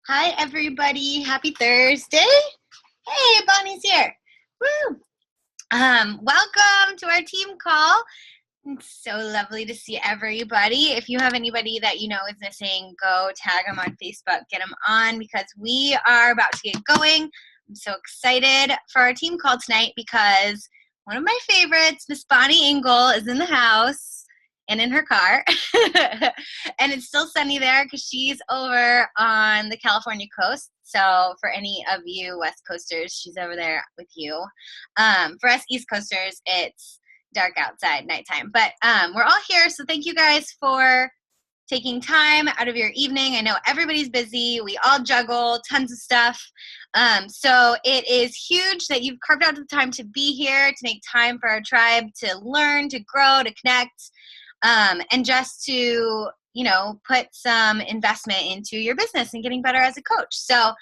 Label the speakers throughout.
Speaker 1: Hi, everybody. Happy Thursday. Hey, Bonnie's here. Woo. Welcome to our team call. It's so lovely to see everybody. If you have anybody that you know is missing, go tag them on Facebook, get them on because we are about to get going. I'm so excited for our team call tonight because one of my favorites, Miss Bonnie Engle, is in the house and in her car. And it's still sunny there because she's over on the California coast. So for any of you West Coasters, she's over there with you. For us East Coasters, it's dark outside, nighttime. But we're all here, so thank you guys for taking time out of your evening. I know everybody's busy. We all juggle tons of stuff. So it is huge that you've carved out the time to be here, to make time for our tribe, to learn, to grow, to connect, and just to, put some investment into your business and getting better as a coach. So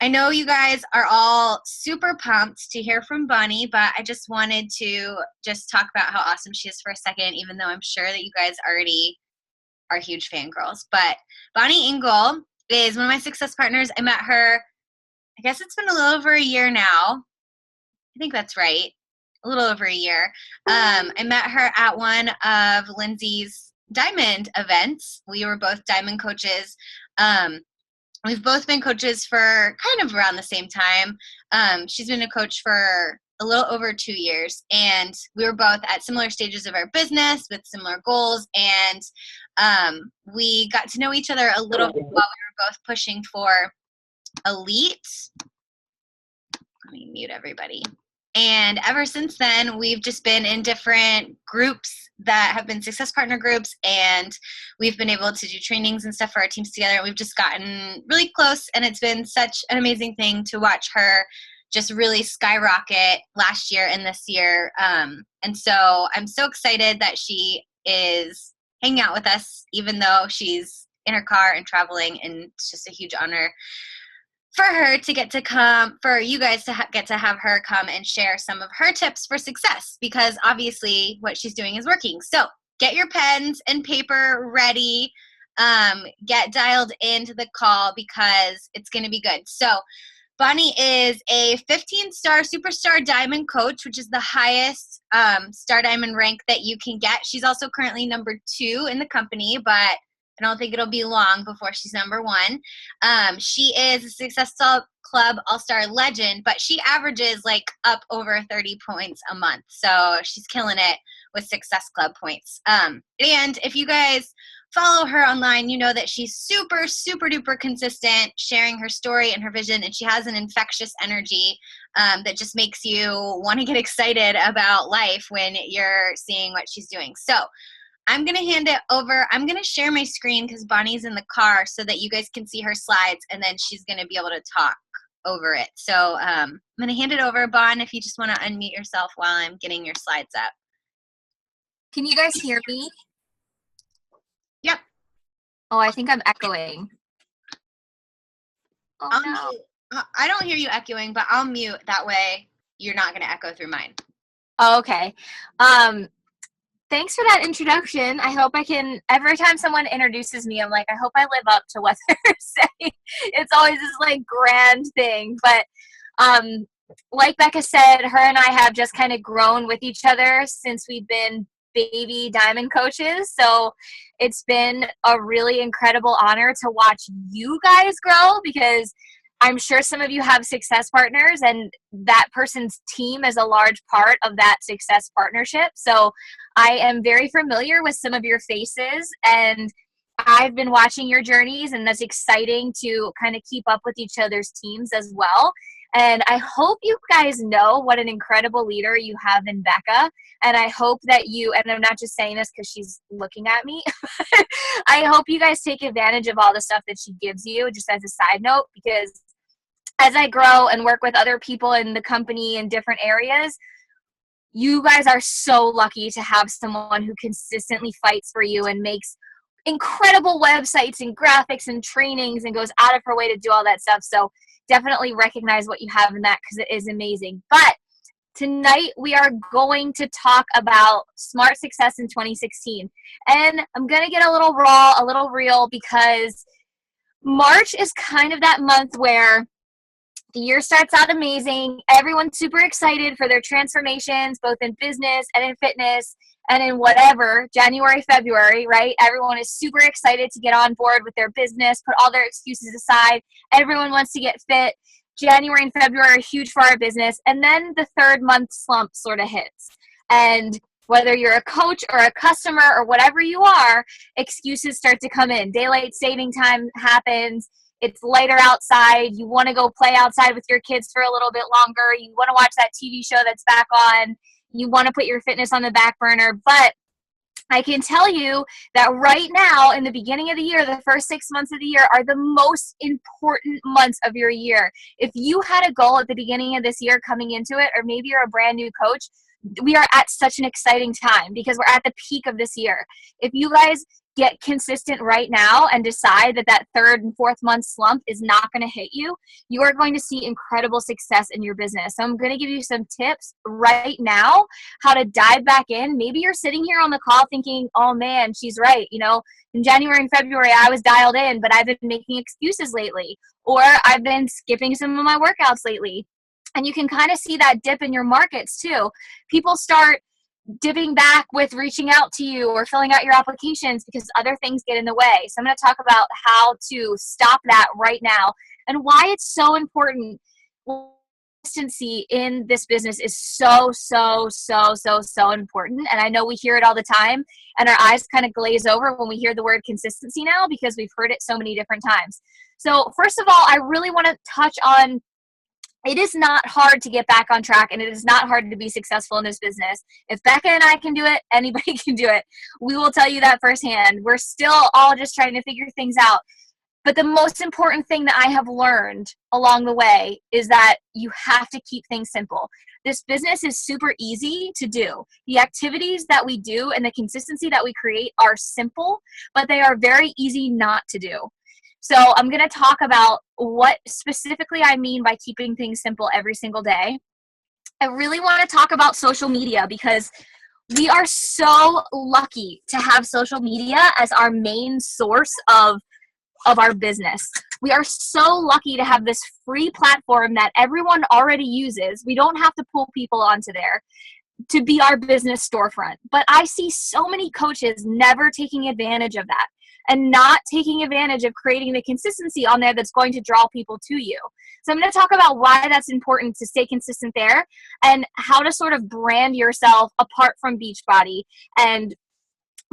Speaker 1: I know you guys are all super pumped to hear from Bonnie, but I just wanted to just talk about how awesome she is for a second, even though I'm sure that you guys already are huge fangirls. But Bonnie Engle is one of my success partners. I met her, I guess it's been a little over a year now. I think that's right. A little over a year. I met her at one of Lindsay's diamond events. We were both diamond coaches. We've both been coaches for kind of around the same time. She's been a coach for a little over 2 years, and we were both at similar stages of our business with similar goals, and we got to know each other a little bit while we were both pushing for elite. Let me mute everybody. And ever since then, we've just been in different groups that have been success partner groups, and we've been able to do trainings and stuff for our teams together. And we've just gotten really close, and it's been such an amazing thing to watch her just really skyrocket last year and this year. And so I'm so excited that she is hanging out with us, even though she's in her car and traveling, and it's just a huge honor for her to get to come, for you guys to get to have her come and share some of her tips for success, because obviously what she's doing is working. So get your pens and paper ready. Get dialed into the call because it's going to be good. So Bonnie is a 15-star superstar diamond coach, which is the highest star diamond rank that you can get. She's also currently number 2 in the company, but I don't think it'll be long before she's number 1. She is a Success Club All-Star legend, but she averages like up over 30 points a month. So she's killing it with Success Club points. And if you guys follow her online, you know that she's super, super duper consistent, sharing her story and her vision, and she has an infectious energy that just makes you want to get excited about life when you're seeing what she's doing. So I'm going to hand it over. I'm going to share my screen because Bonnie's in the car so that you guys can see her slides, and then she's going to be able to talk over it. So I'm going to hand it over, Bon, if you just want to unmute yourself while I'm getting your slides up.
Speaker 2: Can you guys hear me?
Speaker 1: Yep.
Speaker 2: Oh, I think I'm echoing. Oh, no.
Speaker 1: I don't hear you echoing, but I'll mute. That way you're not going to echo through mine.
Speaker 2: Oh, okay. Thanks for that introduction. I hope I can, every time someone introduces me, I'm like, I hope I live up to what they're saying. It's always this like grand thing. But like Becca said, her and I have just kind of grown with each other since we've been baby diamond coaches. So it's been a really incredible honor to watch you guys grow, because I'm sure some of you have success partners, and that person's team is a large part of that success partnership. So I am very familiar with some of your faces, and I've been watching your journeys, and that's exciting to kind of keep up with each other's teams as well. And I hope you guys know what an incredible leader you have in Becca. And I hope that you, and I'm not just saying this because she's looking at me, I hope you guys take advantage of all the stuff that she gives you, just as a side note, because as I grow and work with other people in the company in different areas, you guys are so lucky to have someone who consistently fights for you and makes incredible websites and graphics and trainings and goes out of her way to do all that stuff. So definitely recognize what you have in that, because it is amazing. But tonight we are going to talk about smart success in 2016. And I'm going to get a little raw, a little real, because March is kind of that month where the year starts out amazing. Everyone's super excited for their transformations, both in business and in fitness and in whatever, January, February, right? Everyone is super excited to get on board with their business, put all their excuses aside. Everyone wants to get fit. January and February are huge for our business. And then the third month slump sort of hits. And whether you're a coach or a customer or whatever you are, excuses start to come in. Daylight saving time happens. It's lighter outside. You want to go play outside with your kids for a little bit longer. You want to watch that TV show that's back on. You want to put your fitness on the back burner. But I can tell you that right now, in the beginning of the year, the first 6 months of the year are the most important months of your year. If you had a goal at the beginning of this year coming into it, or maybe you're a brand new coach, we are at such an exciting time because we're at the peak of this year. If you guys get consistent right now and decide that that third and fourth month slump is not going to hit you, you are going to see incredible success in your business. So I'm going to give you some tips right now how to dive back in. Maybe you're sitting here on the call thinking, oh man, she's right. You know, in January and February, I was dialed in, but I've been making excuses lately, or I've been skipping some of my workouts lately. And you can kind of see that dip in your markets too. People start dipping back with reaching out to you or filling out your applications because other things get in the way. So I'm going to talk about how to stop that right now and why it's so important. Consistency in this business is so important. And I know we hear it all the time and our eyes kind of glaze over when we hear the word consistency now because we've heard it so many different times. So first of all, I really want to touch on, it is not hard to get back on track, and it is not hard to be successful in this business. If Becca and I can do it, anybody can do it. We will tell you that firsthand. We're still all just trying to figure things out. But the most important thing that I have learned along the way is that you have to keep things simple. This business is super easy to do. The activities that we do and the consistency that we create are simple, but they are very easy not to do. So I'm going to talk about what specifically I mean by keeping things simple every single day. I really want to talk about social media because we are so lucky to have social media as our main source of our business. We are so lucky to have this free platform that everyone already uses. We don't have to pull people onto there to be our business storefront. But I see so many coaches never taking advantage of that and not taking advantage of creating the consistency on there that's going to draw people to you. So I'm going to talk about why that's important to stay consistent there and how to sort of brand yourself apart from Beachbody and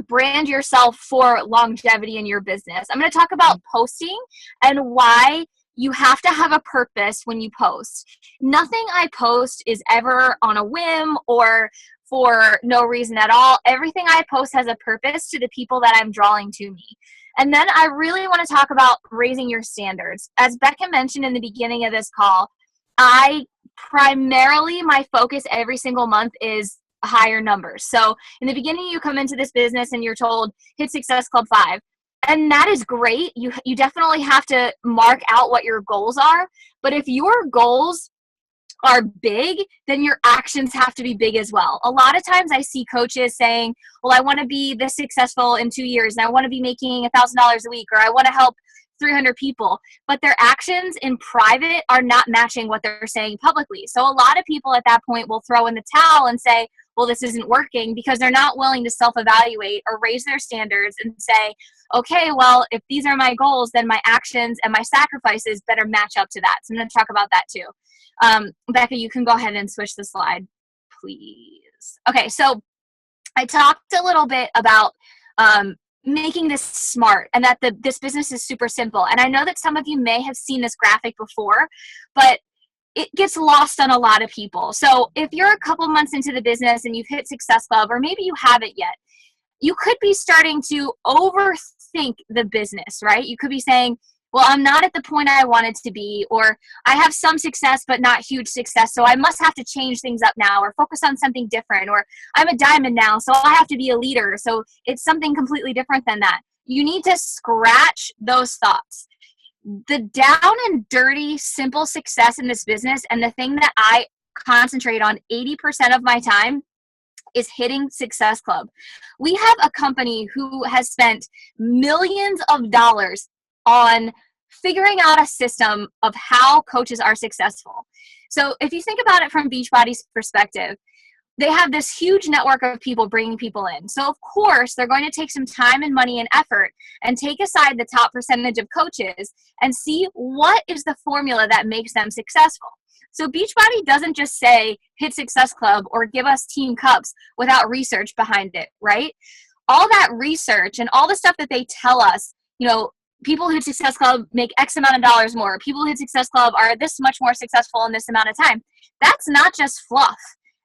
Speaker 2: brand yourself for longevity in your business. I'm going to talk about posting and why you have to have a purpose when you post. Nothing I post is ever on a whim or for no reason at all. Everything I post has a purpose to the people that I'm drawing to me. And then I really want to talk about raising your standards. As Becca mentioned in the beginning of this call, my focus every single month is higher numbers. So in the beginning, you come into this business and you're told, hit Success Club 5. And that is great. You definitely have to mark out what your goals are. But if your goals are big, then your actions have to be big as well. A lot of times I see coaches saying, well, I want to be this successful in 2 years and I want to be making $1,000 a week, or I want to help 300 people, but their actions in private are not matching what they're saying publicly. So a lot of people at that point will throw in the towel and say, well, this isn't working, because they're not willing to self-evaluate or raise their standards and say, okay, well, if these are my goals, then my actions and my sacrifices better match up to that. So I'm going to talk about that too. Becca, you can go ahead and switch the slide, please. Okay, so I talked a little bit about making this smart and that this business is super simple. And I know that some of you may have seen this graphic before, but it gets lost on a lot of people. So if you're a couple months into the business and you've hit Success Club, or maybe you haven't yet, you could be starting to overthink the business, right? You could be saying, well, I'm not at the point I wanted to be, or I have some success, but not huge success. So I must have to change things up now or focus on something different, or I'm a diamond now, so I have to be a leader. So it's something completely different than that. You need to scratch those thoughts. The down and dirty, simple success in this business, and the thing that I concentrate on 80% of my time, is hitting Success Club. We have a company who has spent millions of dollars on figuring out a system of how coaches are successful. So if you think about it from Beachbody's perspective, they have this huge network of people bringing people in. So of course, they're going to take some time and money and effort and take aside the top percentage of coaches and see what is the formula that makes them successful. So Beachbody doesn't just say, hit Success Club or give us team cups without research behind it, right? All that research and all the stuff that they tell us, people who hit Success Club make X amount of dollars more. People who hit Success Club are this much more successful in this amount of time. That's not just fluff.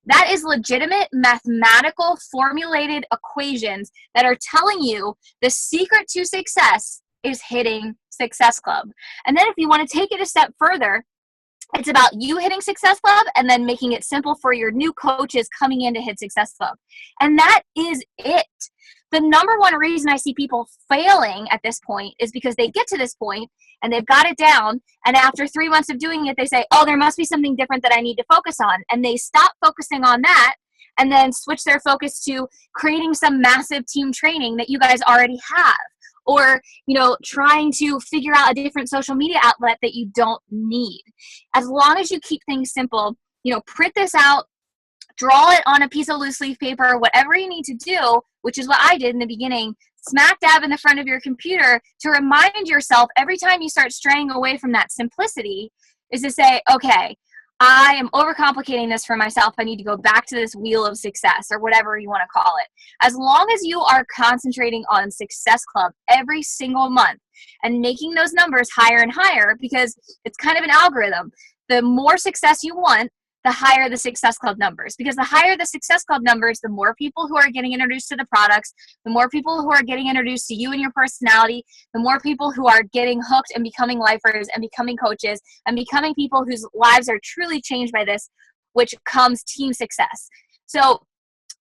Speaker 2: That is legitimate mathematical formulated equations that are telling you the secret to success is hitting Success Club. And then if you want to take it a step further, it's about you hitting Success Club and then making it simple for your new coaches coming in to hit Success Club. And that is it. The number one reason I see people failing at this point is because they get to this point and they've got it down, and after 3 months of doing it, they say, oh, there must be something different that I need to focus on. And they stop focusing on that and then switch their focus to creating some massive team training that you guys already have. Or, trying to figure out a different social media outlet that you don't need. As long as you keep things simple, print this out, draw it on a piece of loose leaf paper, whatever you need to do, which is what I did in the beginning, smack dab in the front of your computer to remind yourself every time you start straying away from that simplicity is to say, okay, I am overcomplicating this for myself. I need to go back to this wheel of success or whatever you want to call it. As long as you are concentrating on Success Club every single month and making those numbers higher and higher, because it's kind of an algorithm. The more success you want, the higher the Success Club numbers. Because the higher the Success Club numbers, the more people who are getting introduced to the products, the more people who are getting introduced to you and your personality, the more people who are getting hooked and becoming lifers and becoming coaches and becoming people whose lives are truly changed by this, which comes team success. So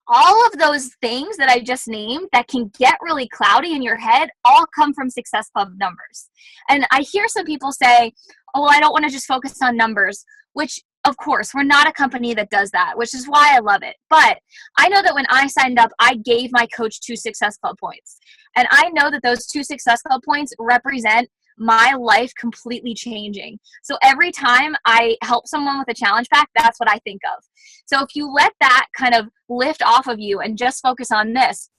Speaker 2: all of those things that I just named that can get really cloudy in your head all come from Success Club numbers. And I hear some people say, oh, well, I don't want to just focus on numbers, which of course, we're not a company that does that, which is why I love it. But I know that when I signed up, I gave my coach 2 Success Club points. And I know that those 2 Success Club points represent my life completely changing. So every time I help someone with a challenge pack, that's what I think of. So if you let that kind of lift off of you and just focus on this,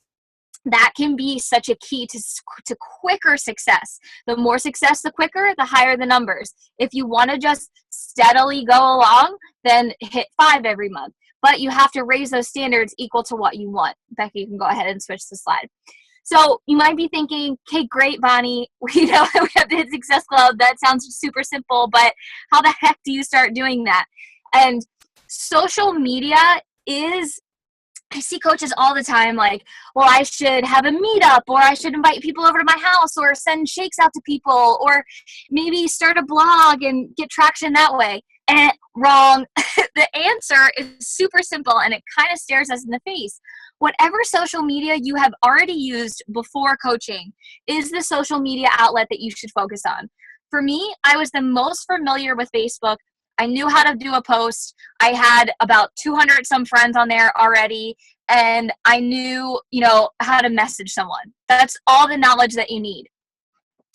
Speaker 2: that can be such a key to quicker success. The more success, the quicker, the higher the numbers. If you want to just steadily go along, then hit 5 every month. But you have to raise those standards equal to what you want. Becky, you can go ahead and switch the slide. So you might be thinking, okay, great, Bonnie. We know we have the Hit Success Club. That sounds super simple, but how the heck do you start doing that? And social media is, I see coaches all the time like, well, I should have a meetup, or I should invite people over to my house, or send shakes out to people, or maybe start a blog and get traction that way. And wrong. The answer is super simple, and it kind of stares us in the face. Whatever social media you have already used before coaching is the social media outlet that you should focus on. For me, I was the most familiar with Facebook. I knew how to do a post. I had about 200 some friends on there already, and I knew, how to message someone. That's all the knowledge that you need.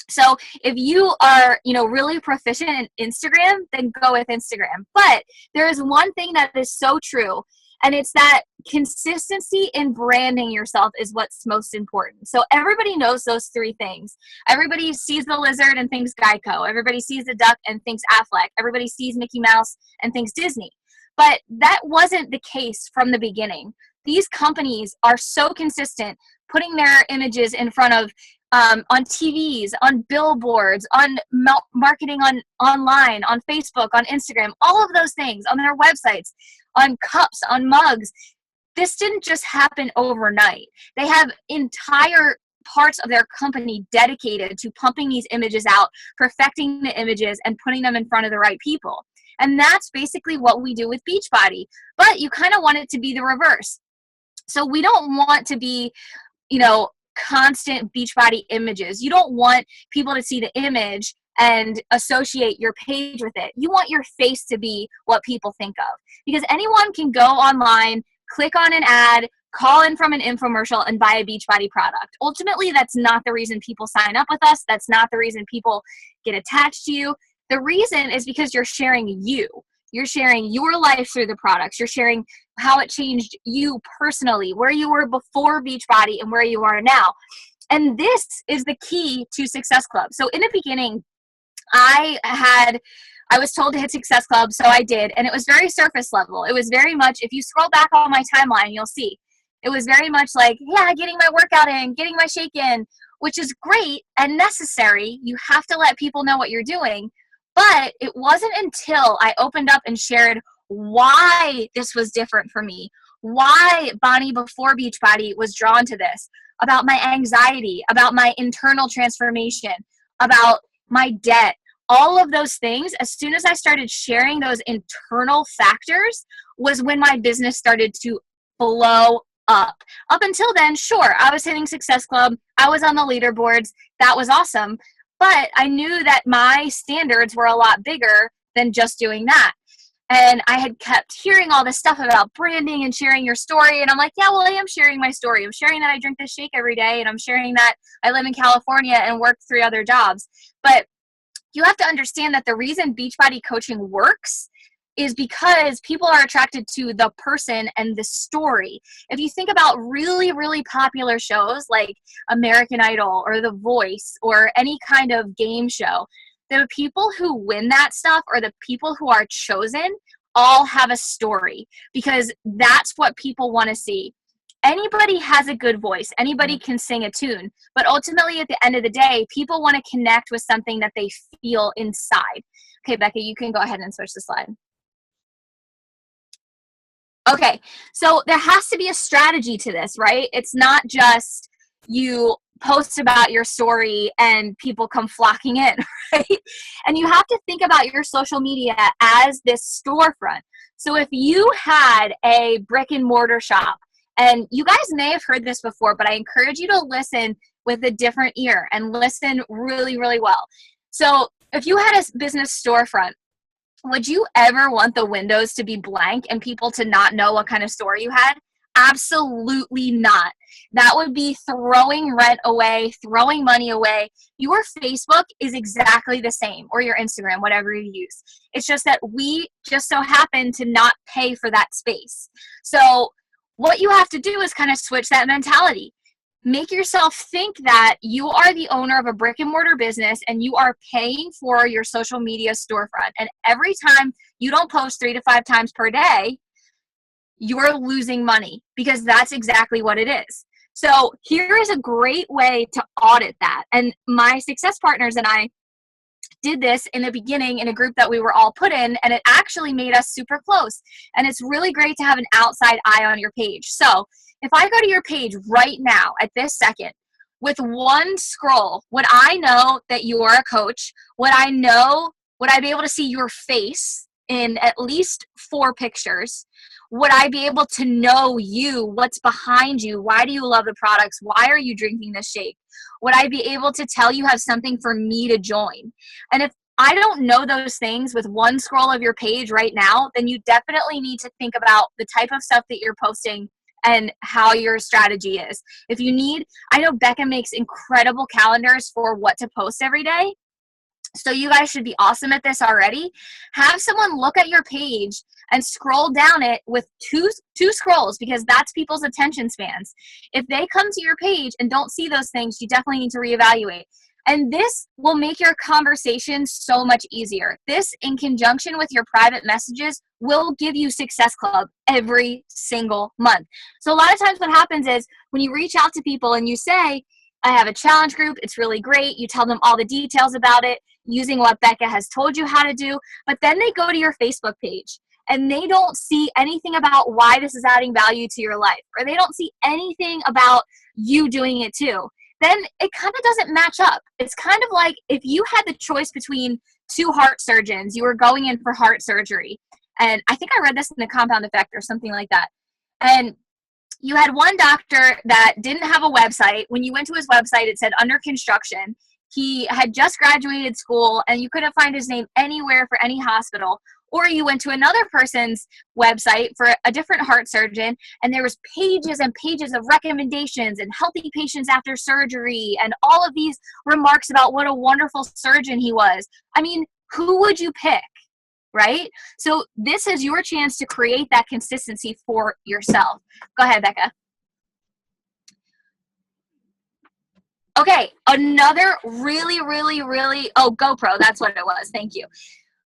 Speaker 2: So if you are, really proficient in Instagram, then go with Instagram. But there is one thing that is so true, and it's that consistency in branding yourself is what's most important. So everybody knows those 3 things. Everybody sees the lizard and thinks Geico. Everybody sees the duck and thinks Affleck. Everybody sees Mickey Mouse and thinks Disney. But that wasn't the case from the beginning. These companies are so consistent, putting their images in front of on TVs, on billboards, on marketing online, on Facebook, on Instagram, all of those things, on their websites, on cups, on mugs. This didn't just happen overnight. They have entire parts of their company dedicated to pumping these images out, perfecting the images, and putting them in front of the right people. And that's basically what we do with Beachbody. But you kind of want it to be the reverse. So we don't want to be, constant Beachbody images. You don't want people to see the image and associate your page with it. You want your face to be what people think of. Because anyone can go online, click on an ad, call in from an infomercial and buy a Beachbody product. Ultimately, that's not the reason people sign up with us. That's not the reason people get attached to you. The reason is because you're sharing you. You're sharing your life through the products. You're sharing how it changed you personally, where you were before Beachbody and where you are now. And this is the key to Success Club. So in the beginning, I was told to hit Success Club, so I did. And it was very surface level. It was very much, if you scroll back on my timeline, you'll see. It was very much like, yeah, getting my workout in, getting my shake in, which is great and necessary. You have to let people know what you're doing. But it wasn't until I opened up and shared why this was different for me, why Bonnie before Beachbody was drawn to this, about my anxiety, about my internal transformation, about my debt, all of those things. As soon as I started sharing those internal factors was when my business started to blow up. Up until then, sure, I was hitting Success Club. I was on the leaderboards. That was awesome. But I knew that my standards were a lot bigger than just doing that. And I had kept hearing all this stuff about branding and sharing your story. And I'm like, yeah, well, I am sharing my story. I'm sharing that I drink this shake every day. And I'm sharing that I live in California and work 3 other jobs. But you have to understand that the reason Beachbody coaching works is because people are attracted to the person and the story. If you think about really, really popular shows like American Idol or The Voice or any kind of game show, the people who win that stuff or the people who are chosen all have a story, because that's what people want to see. Anybody has a good voice. Anybody can sing a tune. But ultimately, at the end of the day, people want to connect with something that they feel inside. Okay, Becca, you can go ahead and switch the slide. Okay, so there has to be a strategy to this, right? It's not just you post about your story and people come flocking in, right? And you have to think about your social media as this storefront. So if you had a brick and mortar shop, and you guys may have heard this before, but I encourage you to listen with a different ear and listen really, really well. So if you had a business storefront, would you ever want the windows to be blank and people to not know what kind of store you had? Absolutely not. That would be throwing rent away, throwing money away. Your Facebook is exactly the same, or your Instagram, whatever you use. It's just that we just so happen to not pay for that space. So what you have to do is kind of switch that mentality. Make yourself think that you are the owner of a brick and mortar business and you are paying for your social media storefront. And every time you don't post 3 to 5 times per day, you're losing money, because that's exactly what it is. So here is a great way to audit that. And my success partners and I did this in the beginning in a group that we were all put in, and it actually made us super close. And it's really great to have an outside eye on your page. So if I go to your page right now at this second, with one scroll, would I know that you are a coach? Would I be able to see your face in at least 4 pictures? Would I be able to know you, what's behind you? Why do you love the products? Why are you drinking this shake? Would I be able to tell you have something for me to join? And if I don't know those things with one scroll of your page right now, then you definitely need to think about the type of stuff that you're posting and how your strategy is. If you need, I know Becca makes incredible calendars for what to post every day. So you guys should be awesome at this already. Have someone look at your page and scroll down it with two scrolls, because that's people's attention spans. If they come to your page and don't see those things, you definitely need to reevaluate. And this will make your conversation so much easier. This, in conjunction with your private messages, will give you Success Club every single month. So a lot of times what happens is when you reach out to people and you say, I have a challenge group, it's really great. You tell them all the details about it using what Becca has told you how to do, but then they go to your Facebook page and they don't see anything about why this is adding value to your life, or they don't see anything about you doing it too. Then it kind of doesn't match up. It's kind of like if you had the choice between 2 heart surgeons, you were going in for heart surgery. And I think I read this in The Compound Effect or something like that. And you had one doctor that didn't have a website. When you went to his website, it said under construction. He had just graduated school and you couldn't find his name anywhere for any hospital. Or you went to another person's website for a different heart surgeon, and there was pages and pages of recommendations and healthy patients after surgery and all of these remarks about what a wonderful surgeon he was. I mean, who would you pick, right? So this is your chance to create that consistency for yourself. Go ahead, Becca. Okay, another really, oh, GoPro, that's what it was. Thank you.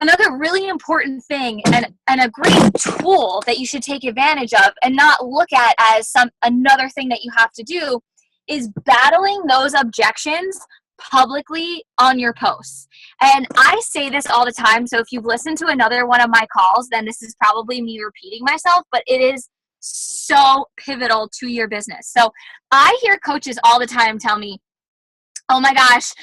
Speaker 2: Another really important thing and a great tool that you should take advantage of and not look at as another thing that you have to do is battling those objections publicly on your posts. And I say this all the time, so if you've listened to another one of my calls, then this is probably me repeating myself, but it is so pivotal to your business. So I hear coaches all the time tell me, oh my gosh,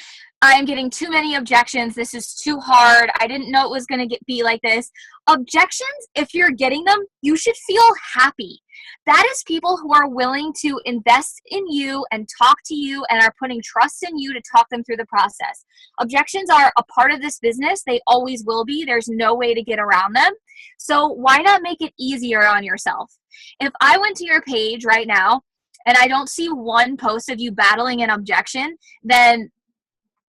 Speaker 2: I'm getting too many objections. This is too hard. I didn't know it was going to be like this. Objections, if you're getting them, you should feel happy. That is people who are willing to invest in you and talk to you and are putting trust in you to talk them through the process. Objections are a part of this business. They always will be. There's no way to get around them. So why not make it easier on yourself? If I went to your page right now and I don't see one post of you battling an objection, then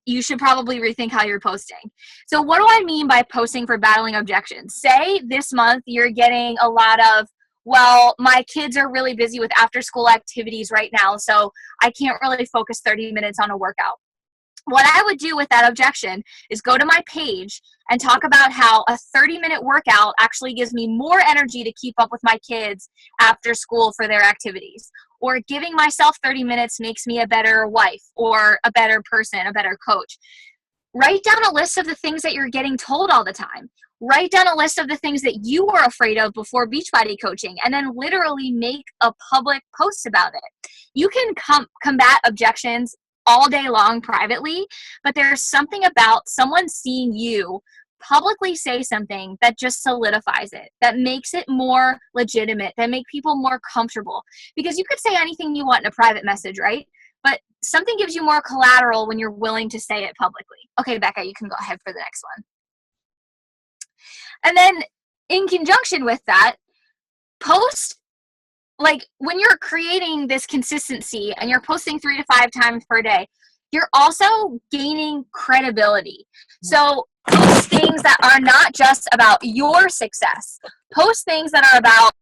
Speaker 2: you should probably rethink how you're posting. So what do I mean by posting for battling objections? Say this month you're getting a lot of, well, my kids are really busy with after school activities right now, so I can't really focus 30 minutes on a workout. What I would do with that objection is go to my page and talk about how a 30-minute workout actually gives me more energy to keep up with my kids after school for their activities. Or giving myself 30 minutes makes me a better wife or a better person, a better coach. Write down a list of the things that you're getting told all the time. Write down a list of the things that you were afraid of before Beachbody coaching, and then literally make a public post about it. You can combat objections all day long privately, but there's something about someone seeing you publicly say something that just solidifies it, that makes it more legitimate, that make people more comfortable. Because you could say anything you want in a private message, right? But something gives you more collateral when you're willing to say it publicly. Okay, Becca, you can go ahead for the next one. And then in conjunction with that, post, like when you're creating this consistency and you're posting 3 to 5 times per day, you're also gaining credibility. So post things that are not just about your success. Post things that are about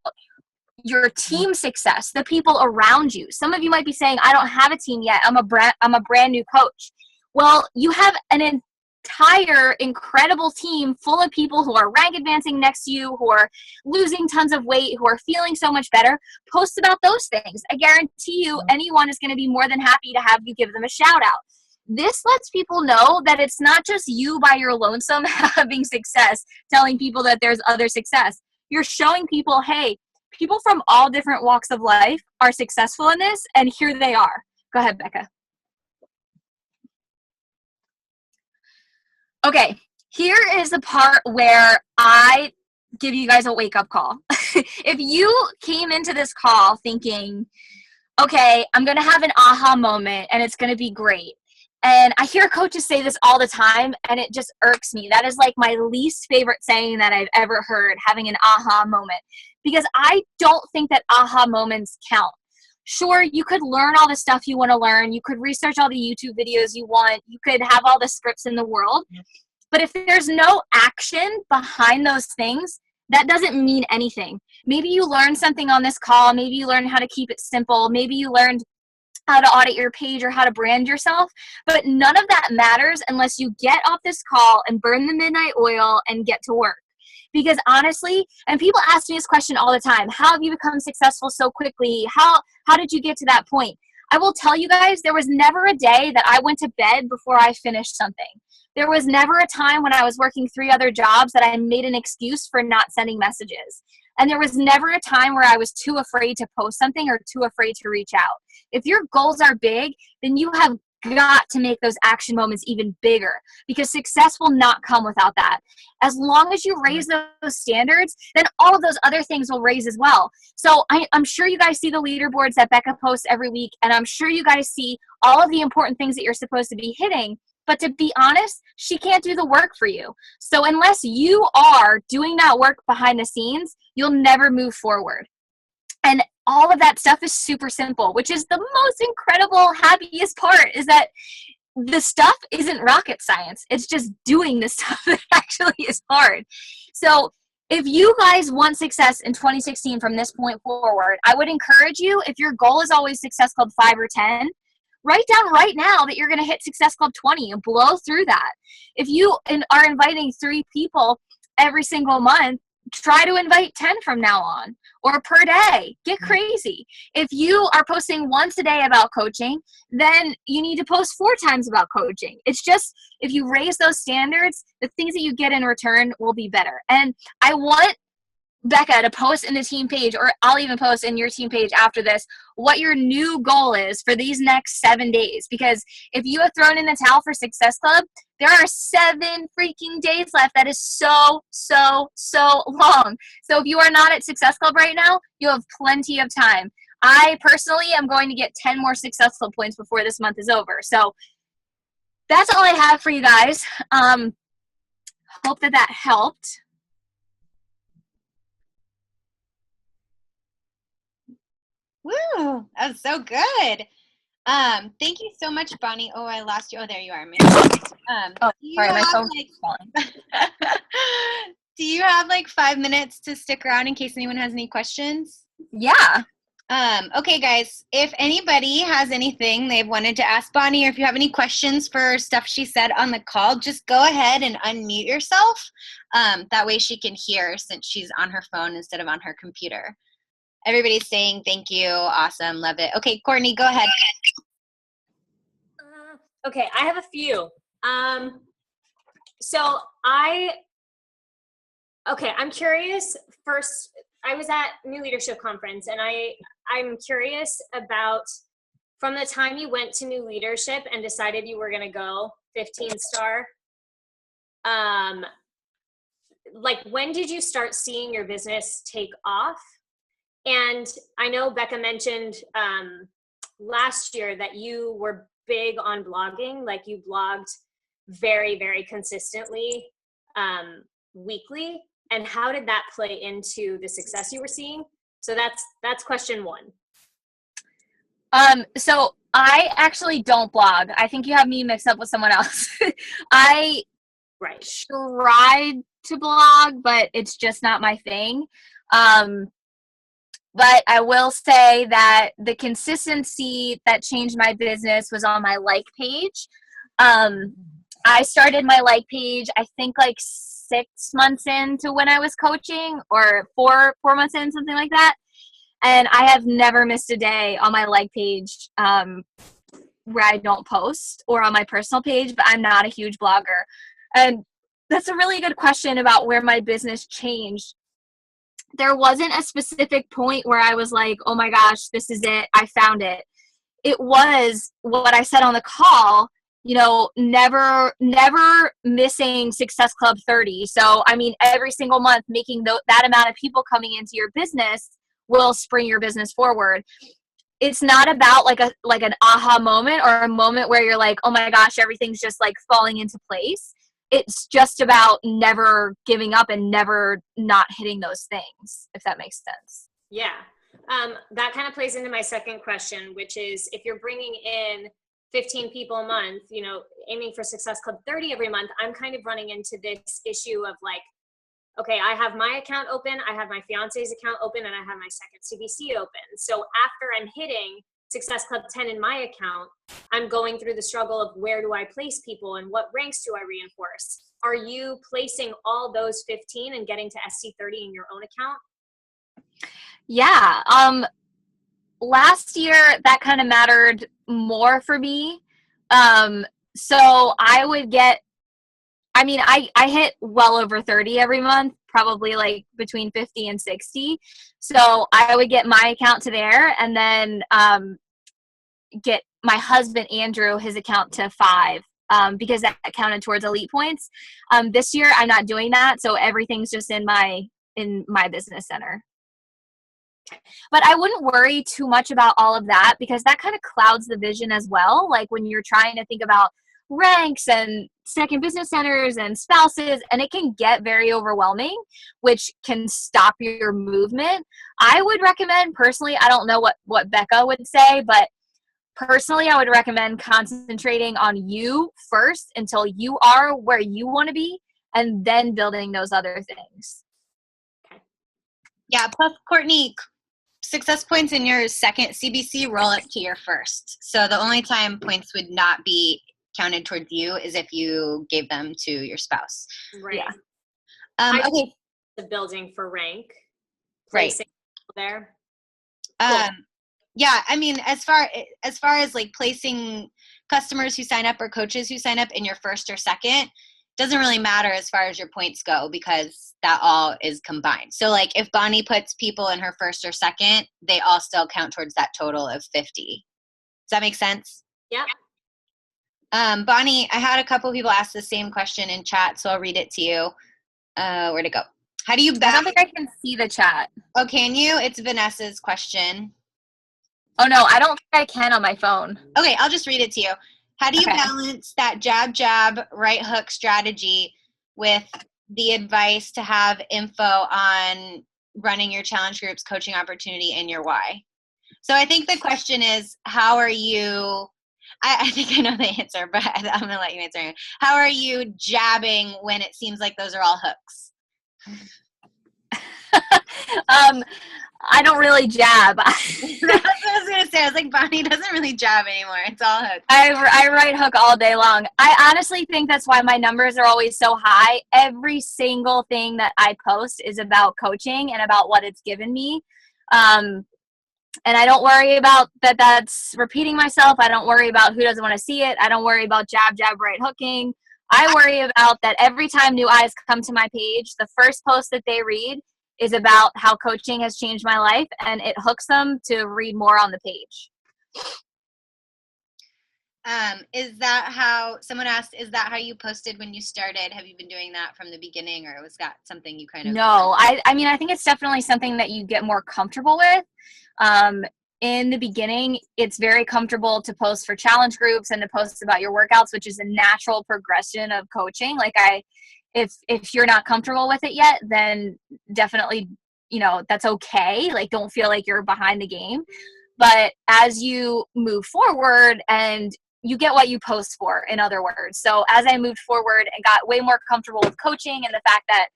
Speaker 2: your team success, the people around you. Some of you might be saying, I don't have a team yet. I'm a brand new coach. Well, you have an entire incredible team full of people who are rank advancing next to you, who are losing tons of weight, who are feeling so much better. Post about those things. I guarantee you anyone is going to be more than happy to have you give them a shout out. This lets people know that it's not just you by your lonesome having success, telling people that there's other success. You're showing people, hey, people from all different walks of life are successful in this, and here they are. Go ahead, Becca. Okay, here is the part where I give you guys a wake-up call. If you came into this call thinking, okay, I'm going to have an aha moment, and it's going to be great. And I hear coaches say this all the time, and it just irks me. That is like my least favorite saying that I've ever heard, having an aha moment. Because I don't think that aha moments count. Sure, you could learn all the stuff you want to learn. You could research all the YouTube videos you want. You could have all the scripts in the world. But if there's no action behind those things, that doesn't mean anything. Maybe you learned something on this call. Maybe you learned how to keep it simple. Maybe you learned how to audit your page or how to brand yourself. But none of that matters unless you get off this call and burn the midnight oil and get to work. Because honestly, and people ask me this question all the time, how have you become successful so quickly? How did you get to that point? I will tell you guys, there was never a day that I went to bed before I finished something. There was never a time when I was working 3 other jobs that I made an excuse for not sending messages. And there was never a time where I was too afraid to post something or too afraid to reach out. If your goals are big, then you have got to make those action moments even bigger, because success will not come without that. As long as you raise those standards, then all of those other things will raise as well. So I'm sure you guys see the leaderboards that Becca posts every week, and I'm sure you guys see all of the important things that you're supposed to be hitting. But to be honest, she can't do the work for you. So unless you are doing that work behind the scenes, you'll never move forward. And all of that stuff is super simple, which is the most incredible, happiest part, is that the stuff isn't rocket science. It's just doing the stuff that actually is hard. So if you guys want success in 2016 from this point forward, I would encourage you, if your goal is always Success Club 5 or 10, write down right now that you're going to hit Success Club 20 and blow through that. If you are inviting 3 people every single month, try to invite 10 from now on, or per day. Get crazy. If you are posting once a day about coaching, then you need to post 4 times about coaching. It's just, if you raise those standards, the things that you get in return will be better. And I want Becca to post in the team page, or I'll even post in your team page after this, what your new goal is for these next 7 days. Because if you have thrown in the towel for Success Club, there are 7 freaking days left. That is so, so, so long. So if you are not at Success Club right now, you have plenty of time. I personally am going to get 10 more Success Club points before this month is over. So that's all I have for you guys. Hope that helped.
Speaker 1: Woo, that was so good. Thank you so much, Bonnie. Oh, I lost you. Oh, there you are, Mary.
Speaker 2: Sorry, my phone's falling.
Speaker 1: Do you have like 5 minutes to stick around in case anyone has any questions?
Speaker 2: Yeah.
Speaker 1: Okay, guys, if anybody has anything they've wanted to ask Bonnie, or if you have any questions for stuff she said on the call, just go ahead and unmute yourself. That way she can hear, since she's on her phone instead of on her computer. Everybody's saying thank you. Awesome. Love it. Okay, Courtney, go ahead.
Speaker 3: Okay, I have a few. I'm curious. First, I was at New Leadership Conference, and I'm curious about, from the time you went to New Leadership and decided you were going to go 15-star, like, when did you start seeing your business take off? And I know Becca mentioned last year that you were big on blogging, like you blogged very, very consistently weekly. And how did that play into the success you were seeing? So that's question 1.
Speaker 2: So I actually don't blog. I think you have me mixed up with someone else. I tried to blog, but it's just not my thing. But I will say that the consistency that changed my business was on my like page. I started my like page, I think like 6 months into when I was coaching, or 4 months in, something like that. And I have never missed a day on my like page where I don't post, or on my personal page, but I'm not a huge blogger. And that's a really good question about where my business changed. There wasn't a specific point where I was like, oh my gosh, this is it, I found it. It was what I said on the call, never missing Success Club 30. So, I mean, every single month, making that amount of people coming into your business will spring your business forward. It's not about like an aha moment, or a moment where you're like, oh my gosh, everything's just like falling into place. It's just about never giving up and never not hitting those things, if that makes sense.
Speaker 3: Yeah. That kind of plays into my second question, which is, if you're bringing in 15 people a month, aiming for Success Club 30 every month, I'm kind of running into this issue of like, okay, I have my account open, I have my fiance's account open, and I have my second CBC open. So after I'm hitting Success Club 10 in my account, I'm going through the struggle of, where do I place people and what ranks do I reinforce? Are you placing all those 15 and getting to SC30 in your own account?
Speaker 2: Yeah. Last year that kind of mattered more for me. So I would get, I hit well over 30 every month, probably like between 50 and 60. So I would get my account to there, and then get my husband, Andrew, his account to 5, because that counted towards elite points. This year I'm not doing that. So everything's just in my business center. But I wouldn't worry too much about all of that, because that kind of clouds the vision as well. Like when you're trying to think about, ranks and second business centers and spouses, and it can get very overwhelming, which can stop your movement. I would recommend personally, I don't know what Becca would say, but personally, I would recommend concentrating on you first until you are where you want to be, and then building those other things.
Speaker 1: Yeah, plus Courtney, success points in your second CBC roll up to your first. So the only time points would not be counted towards you is if you gave them to your spouse.
Speaker 3: Right.
Speaker 2: Yeah.
Speaker 1: Okay.
Speaker 3: The building for rank.
Speaker 1: Right.
Speaker 3: There.
Speaker 1: Cool. Yeah, I mean, as far as like placing customers who sign up or coaches who sign up in your first or second, doesn't really matter as far as your points go because that all is combined. So like if Bonnie puts people in her first or second, they all still count towards that total of 50. Does that make sense?
Speaker 3: Yeah.
Speaker 1: Bonnie, I had a couple people ask the same question in chat, so I'll read it to you. Where'd it go? How do you
Speaker 2: I don't think I can see the chat.
Speaker 1: Oh, can you? It's Vanessa's question.
Speaker 2: Oh no, I don't think I can on my phone.
Speaker 1: Okay, I'll just read it to you. How do you balance that jab, right hook strategy with the advice to have info on running your challenge groups, coaching opportunity, and your why? So I think the question is, how are you, I think I know the answer, but I'm going to let you answer. How are you jabbing when it seems like those are all hooks?
Speaker 2: I don't really jab.
Speaker 1: That's what I was going to say. I was like, Bonnie doesn't really jab anymore. It's all hooks.
Speaker 2: I right hook all day long. I honestly think that's why my numbers are always so high. Every single thing that I post is about coaching and about what it's given me. And I don't worry about that's repeating myself. I don't worry about who doesn't want to see it. I don't worry about jab, right hooking. I worry about that every time new eyes come to my page, the first post that they read is about how coaching has changed my life, and it hooks them to read more on the page.
Speaker 1: Is that how, someone asked, is that how you posted when you started? Have you been doing that from the beginning, or was that something you kind of?
Speaker 2: No, I mean, I think it's definitely something that you get more comfortable with. In the beginning, it's very comfortable to post for challenge groups and to post about your workouts, which is a natural progression of coaching. Like if you're not comfortable with it yet, then definitely, that's okay. Like, don't feel like you're behind the game. But as you move forward and you get what you post for, in other words. So as I moved forward and got way more comfortable with coaching and the fact that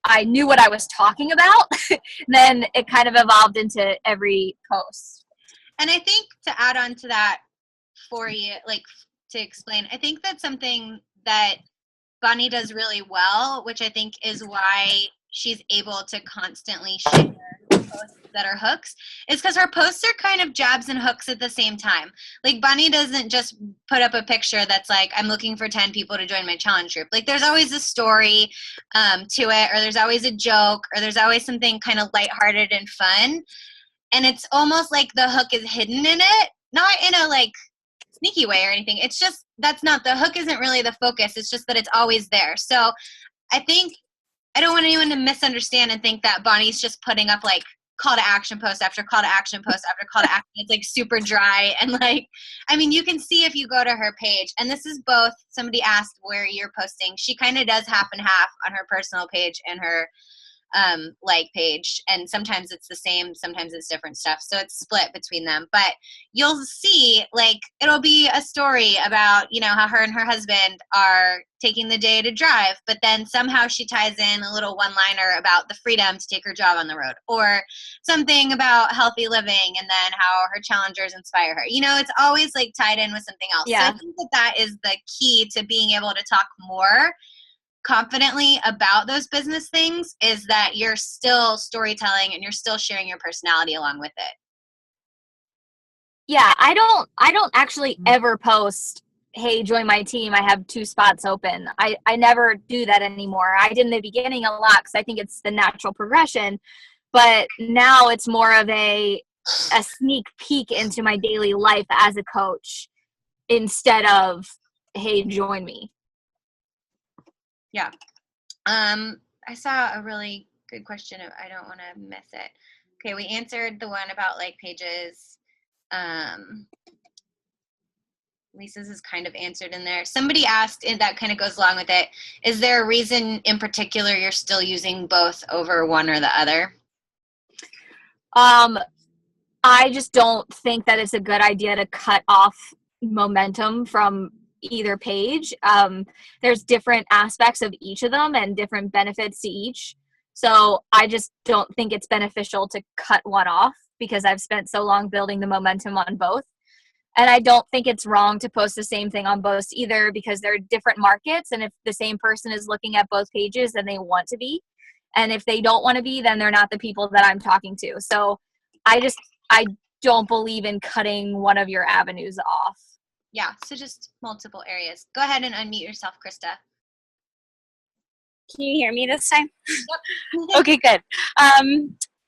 Speaker 2: I knew what I was talking about, then it kind of evolved into every post.
Speaker 1: And I think to add on to that for you, like to explain, I think that's something that Bonnie does really well, which I think is why she's able to constantly share posts that are hooks, is because her posts are kind of jabs and hooks at the same time. Like Bonnie doesn't just put up a picture that's like, I'm looking for 10 people to join my challenge group. Like there's always a story to it, or there's always a joke, or there's always something kind of lighthearted and fun. And it's almost like the hook is hidden in it, not in a like sneaky way or anything. It's just, that's not, the hook isn't really the focus. It's just that it's always there. So I think, I don't want anyone to misunderstand and think that Bonnie's just putting up like call to action post after call to action post after call to action. It's like super dry. And like, I mean, you can see if you go to her page, and this is both, somebody asked where you're posting. She kind of does half and half on her personal page and her like page, and sometimes it's the same, sometimes it's different stuff, so it's split between them. But you'll see, like, it'll be a story about, how her and her husband are taking the day to drive, but then somehow she ties in a little one-liner about the freedom to take her job on the road, or something about healthy living, and then how her challengers inspire her. It's always like tied in with something else.
Speaker 2: Yeah.
Speaker 1: So I think that is the key to being able to talk more confidently about those business things, is that you're still storytelling and you're still sharing your personality along with it.
Speaker 2: Yeah, I don't actually ever post, hey, join my team, I have 2 spots open. I never do that anymore. I did in the beginning a lot because I think it's the natural progression, but now it's more of a sneak peek into my daily life as a coach instead of, hey, join me.
Speaker 1: Yeah. I saw a really good question. I don't want to miss it. Okay, we answered the one about like pages. Lisa's is kind of answered in there. Somebody asked, and that kind of goes along with it, is there a reason in particular you're still using both over one or the other?
Speaker 2: I just don't think that it's a good idea to cut off momentum from either page. There's different aspects of each of them and different benefits to each. So I just don't think it's beneficial to cut one off because I've spent so long building the momentum on both. And I don't think it's wrong to post the same thing on both either because they're different markets. And if the same person is looking at both pages, then they want to be. And if they don't want to be, then they're not the people that I'm talking to. So I don't believe in cutting one of your avenues off.
Speaker 1: Yeah, so just multiple areas. Go ahead and unmute yourself, Krista.
Speaker 4: Can you hear me this time?
Speaker 1: Yep.
Speaker 4: Okay, good.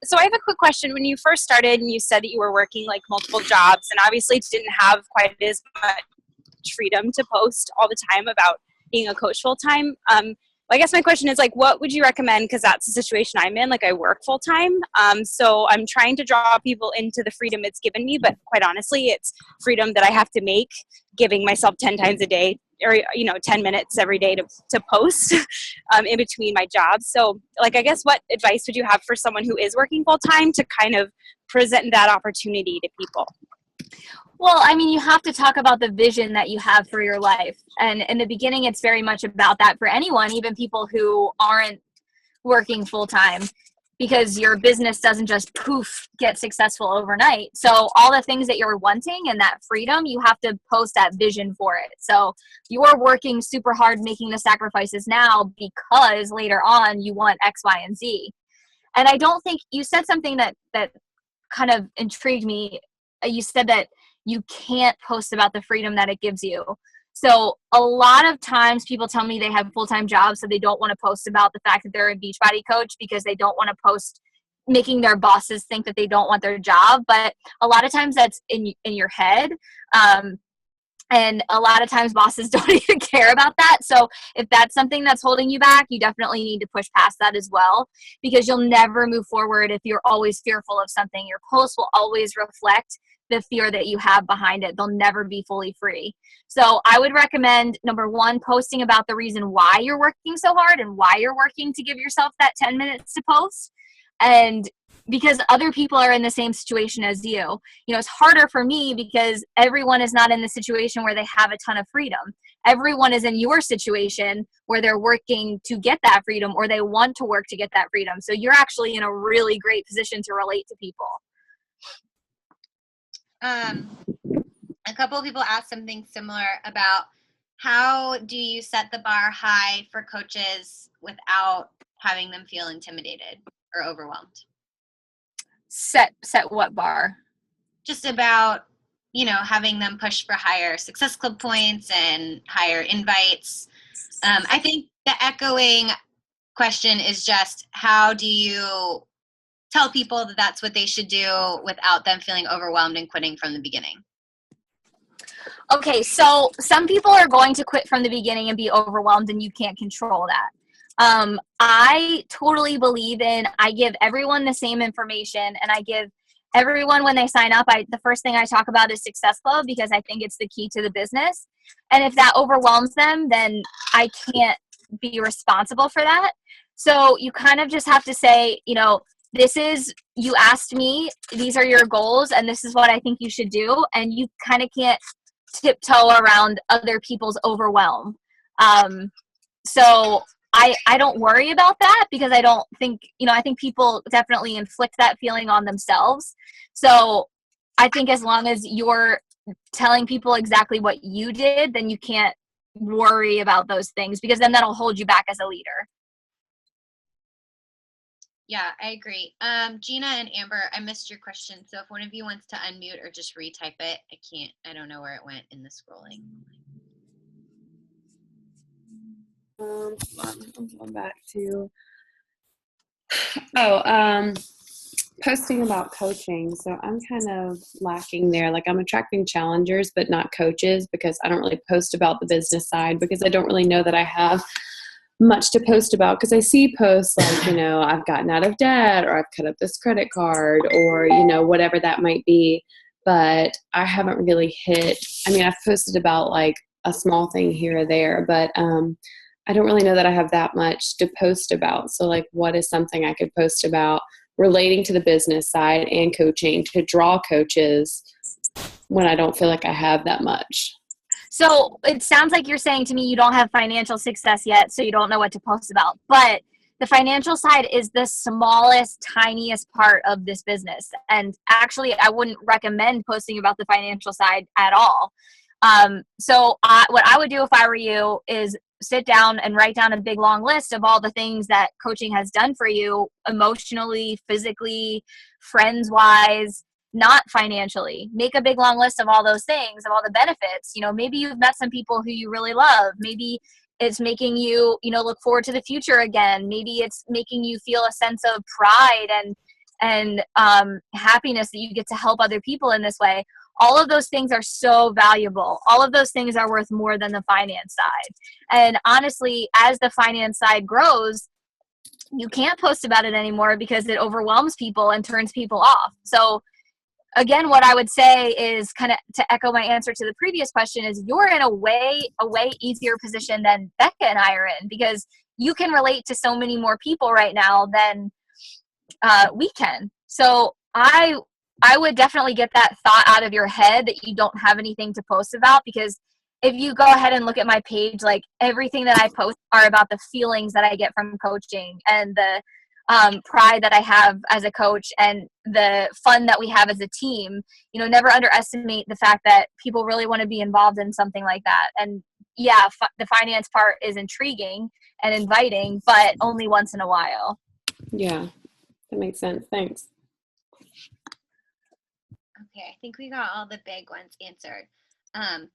Speaker 4: So I have a quick question. When you first started and you said that you were working like multiple jobs and obviously didn't have quite as much freedom to post all the time about being a coach full time, I guess my question is like, what would you recommend? Because that's the situation I'm in. Like I work full time. So I'm trying to draw people into the freedom it's given me. But quite honestly, it's freedom that I have to make, giving myself 10 times a day or, 10 minutes every day to post in between my jobs. So like, I guess what advice would you have for someone who is working full time to kind of present that opportunity to people?
Speaker 2: Well, I mean, you have to talk about the vision that you have for your life. And in the beginning, it's very much about that for anyone, even people who aren't working full time, because your business doesn't just poof, get successful overnight. So all the things that you're wanting and that freedom, you have to post that vision for it. So you're working super hard, making the sacrifices now because later on you want X, Y, and Z. And I don't think you said something that kind of intrigued me. You said that you can't post about the freedom that it gives you. So a lot of times people tell me they have full-time jobs, so they don't want to post about the fact that they're a Beachbody coach because they don't want to post making their bosses think that they don't want their job. But a lot of times that's in your head. And a lot of times bosses don't even care about that. So if that's something that's holding you back, you definitely need to push past that as well, because you'll never move forward if you're always fearful of something. Your posts will always reflect the fear that you have behind it. They'll never be fully free. So I would recommend, number one, posting about the reason why you're working so hard and why you're working to give yourself that 10 minutes to post. And because other people are in the same situation as you. It's harder for me because everyone is not in the situation where they have a ton of freedom. Everyone is in your situation where they're working to get that freedom or they want to work to get that freedom. So you're actually in a really great position to relate to people.
Speaker 1: A couple of people asked something similar about how do you set the bar high for coaches without having them feel intimidated or overwhelmed?
Speaker 2: Set what bar?
Speaker 1: Just about, having them push for higher Success Club points and higher invites. I think the echoing question is just how do you tell people that that's what they should do without them feeling overwhelmed and quitting from the beginning?
Speaker 2: Okay, so some people are going to quit from the beginning and be overwhelmed, and you can't control that. I totally believe I give everyone the same information, and I give everyone when they sign up, the first thing I talk about is Success Club because I think it's the key to the business. And if that overwhelms them, then I can't be responsible for that. So you kind of just have to say, you asked me, these are your goals, and this is what I think you should do. And you kind of can't tiptoe around other people's overwhelm. So I don't worry about that because I don't think, I think people definitely inflict that feeling on themselves. So I think as long as you're telling people exactly what you did, then you can't worry about those things because then that'll hold you back as a leader.
Speaker 1: Yeah, I agree. Gina and Amber, I missed your question. So if one of you wants to unmute or just retype it, I don't know where it went in the scrolling.
Speaker 5: I'm going back to, posting about coaching. So I'm kind of lacking there. Like I'm attracting challengers, but not coaches because I don't really post about the business side because I don't really know that I have much to post about because I see posts like, I've gotten out of debt or I've cut up this credit card or, whatever that might be. but I haven't really hit, I mean, I've posted about like a small thing here or there, but I don't really know that I have that much to post about. So like, what is something I could post about relating to the business side and coaching to draw coaches when I don't feel like I have that much?
Speaker 2: So it sounds like you're saying to me you don't have financial success yet, so you don't know what to post about. But the financial side is the smallest, tiniest part of this business. And actually, I wouldn't recommend posting about the financial side at all. What I would do if I were you is sit down and write down a big long list of all the things that coaching has done for you emotionally, physically, friends-wise, not financially. Make a big long list of all those things, of all the benefits. Maybe you've met some people who you really love. Maybe it's making you, look forward to the future again. Maybe it's making you feel a sense of pride and happiness that you get to help other people in this way. All of those things are so valuable. All of those things are worth more than the finance side. And honestly, as the finance side grows, you can't post about it anymore because it overwhelms people and turns people off. So again, what I would say is kind of to echo my answer to the previous question is you're in a way easier position than Becca and I are in, because you can relate to so many more people right now than we can. So I would definitely get that thought out of your head that you don't have anything to post about, because if you go ahead and look at my page, like everything that I post are about the feelings that I get from coaching and the pride that I have as a coach and the fun that we have as a team. Never underestimate the fact that people really want to be involved in something like that. And yeah, the finance part is intriguing and inviting, but only once in a while.
Speaker 5: Yeah, that makes sense. Thanks.
Speaker 1: Okay, I think we got all the big ones answered.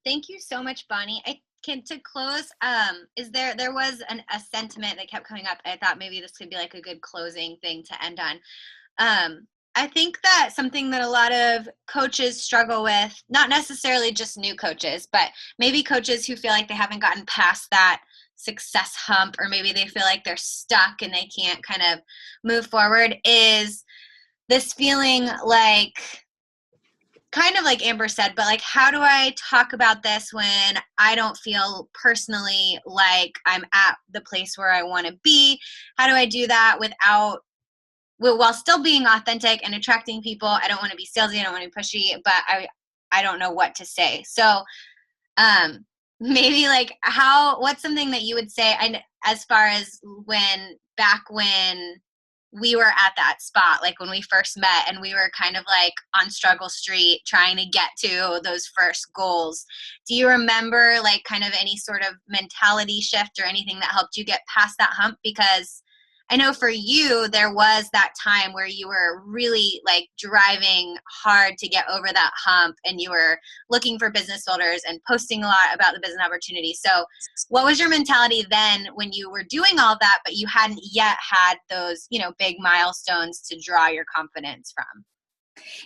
Speaker 1: Thank you so much, Bonnie. To close, there was a sentiment that kept coming up. I thought maybe this could be like a good closing thing to end on. I think that something that a lot of coaches struggle with, not necessarily just new coaches, but maybe coaches who feel like they haven't gotten past that success hump, or maybe they feel like they're stuck and they can't kind of move forward, is this feeling like, kind of like Amber said, but like, how do I talk about this when I don't feel personally like I'm at the place where I want to be? How do I do that while still being authentic and attracting people? I don't want to be salesy, I don't want to be pushy, but I don't know what to say. So maybe like what's something that you would say, and as far as when we were at that spot, like when we first met and we were kind of like on struggle street trying to get to those first goals. Do you remember like kind of any sort of mentality shift or anything that helped you get past that hump? Because I know for you, there was that time where you were really like driving hard to get over that hump, and you were looking for business builders and posting a lot about the business opportunity. So what was your mentality then when you were doing all that, but you hadn't yet had those, big milestones to draw your confidence from?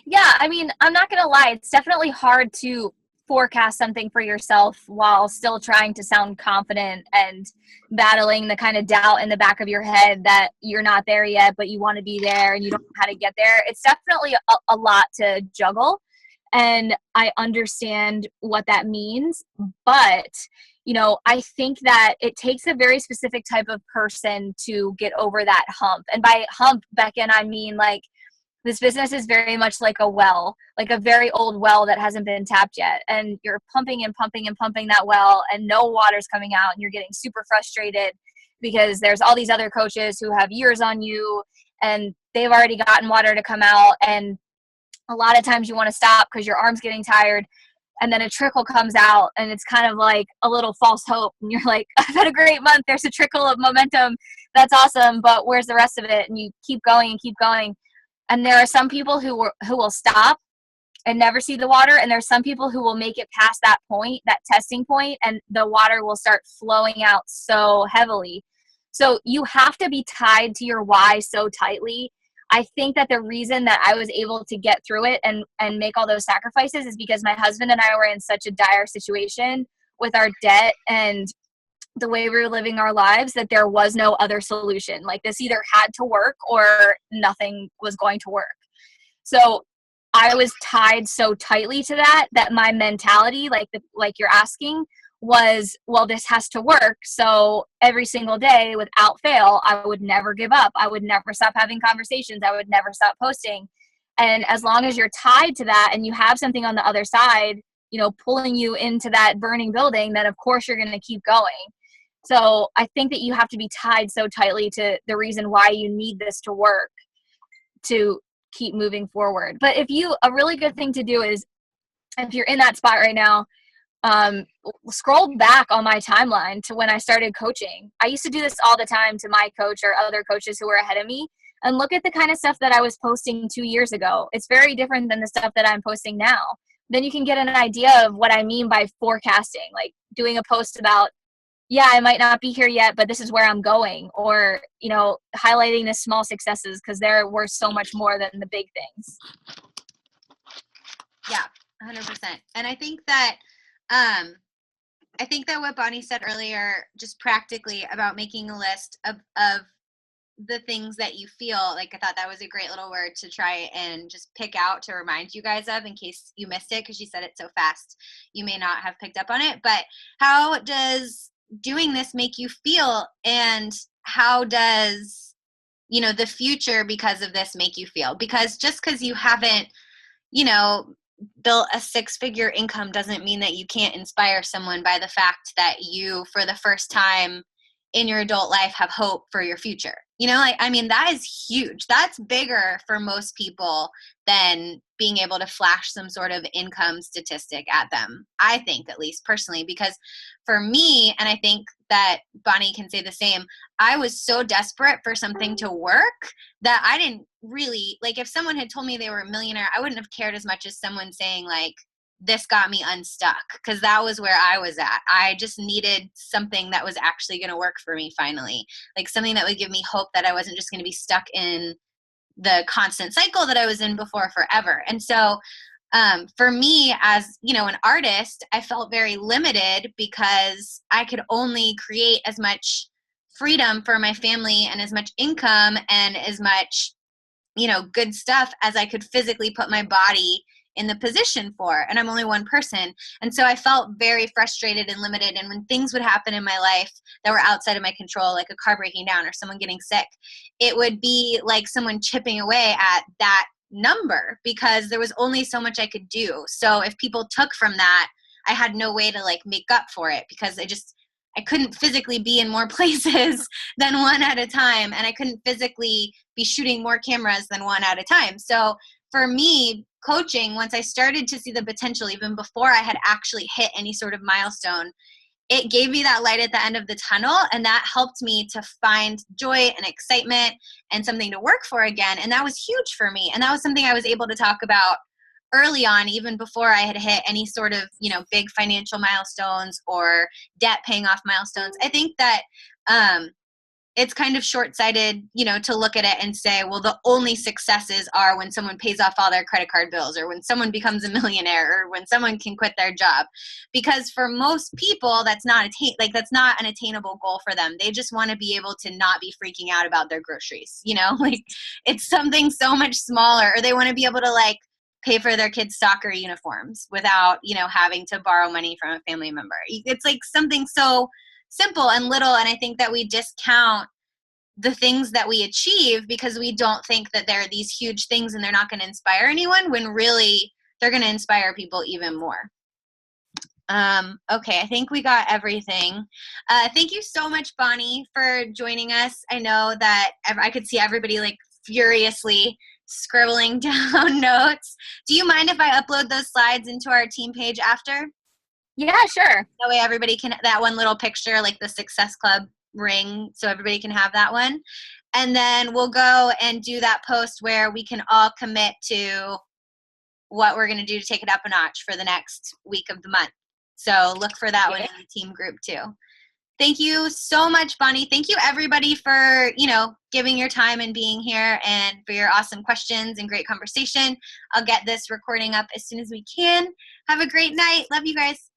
Speaker 2: Yeah, I mean, I'm not going to lie. It's definitely hard to forecast something for yourself while still trying to sound confident and battling the kind of doubt in the back of your head that you're not there yet, but you want to be there and you don't know how to get there. It's definitely a lot to juggle, and I understand what that means. But, I think that it takes a very specific type of person to get over that hump. And by hump, Becca, I mean like, this business is very much like a well, like a very old well that hasn't been tapped yet. And you're pumping and pumping and pumping that well, and no water's coming out, and you're getting super frustrated because there's all these other coaches who have years on you and they've already gotten water to come out. And a lot of times you want to stop because your arm's getting tired. And then a trickle comes out, and it's kind of like a little false hope. And you're like, I've had a great month. There's a trickle of momentum. That's awesome. But where's the rest of it? And you keep going and keep going. And there are some people who will stop and never see the water. And there's some people who will make it past that point, that testing point, and the water will start flowing out so heavily. So you have to be tied to your why so tightly. I think that the reason that I was able to get through it and make all those sacrifices is because my husband and I were in such a dire situation with our debt and the way we were living our lives that there was no other solution. Like, this either had to work or nothing was going to work. So I was tied so tightly to that my mentality, like you're asking, was, well, this has to work. So every single day without fail, I would never give up. I would never stop having conversations. I would never stop posting. And as long as you're tied to that and you have something on the other side, you know, pulling you into that burning building, then of course you're going to keep going. So I think that you have to be tied so tightly to the reason why you need this to work to keep moving forward. But a really good thing to do is, if you're in that spot right now, scroll back on my timeline to when I started coaching. I used to do this all the time to my coach or other coaches who were ahead of me, and look at the kind of stuff that I was posting 2 years ago. It's very different than the stuff that I'm posting now. Then you can get an idea of what I mean by forecasting, like doing a post about, yeah, I might not be here yet, but this is where I'm going, or, you know, highlighting the small successes because they're worth so much more than the big things.
Speaker 1: Yeah, 100%. And I think that what Bonnie said earlier, just practically about making a list of the things that you feel like, I thought that was a great little word to try and just pick out to remind you guys of in case you missed it, because she said it so fast you may not have picked up on it. But how does doing this make you feel, and how does, you know, the future because of this make you feel? Because just because you haven't, you know, built a 6-figure income doesn't mean that you can't inspire someone by the fact that you, for the first time in your adult life, have hope for your future. You know, like, I mean, that is huge. That's bigger for most people than being able to flash some sort of income statistic at them, I think, at least personally, because for me, and I think that Bonnie can say the same, I was so desperate for something to work that I didn't really, like, if someone had told me they were a millionaire, I wouldn't have cared as much as someone saying, like, this got me unstuck, because that was where I was at. I just needed something that was actually going to work for me finally, like something that would give me hope that I wasn't just going to be stuck in the constant cycle that I was in before forever. And so for me, as, you know, an artist, I felt very limited because I could only create as much freedom for my family and as much income and as much, you know, good stuff as I could physically put my body in the position for, and I'm only one person. And so I felt very frustrated and limited. And when things would happen in my life that were outside of my control, like a car breaking down or someone getting sick, it would be like someone chipping away at that number, because there was only so much I could do. So if people took from that, I had no way to like make up for it, because I couldn't physically be in more places than one at a time. And I couldn't physically be shooting more cameras than one at a time. So for me, coaching, once I started to see the potential, even before I had actually hit any sort of milestone, it gave me that light at the end of the tunnel, and that helped me to find joy and excitement and something to work for again. And that was huge for me. And that was something I was able to talk about early on, even before I had hit any sort of, you know, big financial milestones or debt paying off milestones. I think that it's kind of short-sighted, you know, to look at it and say, well, the only successes are when someone pays off all their credit card bills, or when someone becomes a millionaire, or when someone can quit their job. Because for most people, that's not an attainable goal for them. They just want to be able to not be freaking out about their groceries, you know, like it's something so much smaller. Or they want to be able to like pay for their kids' soccer uniforms without, you know, having to borrow money from a family member. It's like something so simple and little. And I think that we discount the things that we achieve because we don't think that there are these huge things and they're not going to inspire anyone, when really they're going to inspire people even more. Okay, I think we got everything. Thank you so much, Bonnie, for joining us. I know that I could see everybody like furiously scribbling down notes. Do you mind if I upload those slides into our team page after?
Speaker 2: Yeah, sure.
Speaker 1: That way everybody can, that one little picture, like the Success Club ring, so everybody can have that one. And then we'll go and do that post where we can all commit to what we're going to do to take it up a notch for the next week of the month. So look for that one in the team group too. Thank you so much, Bonnie. Thank you everybody for, you know, giving your time and being here, and for your awesome questions and great conversation. I'll get this recording up as soon as we can. Have a great night. Love you guys.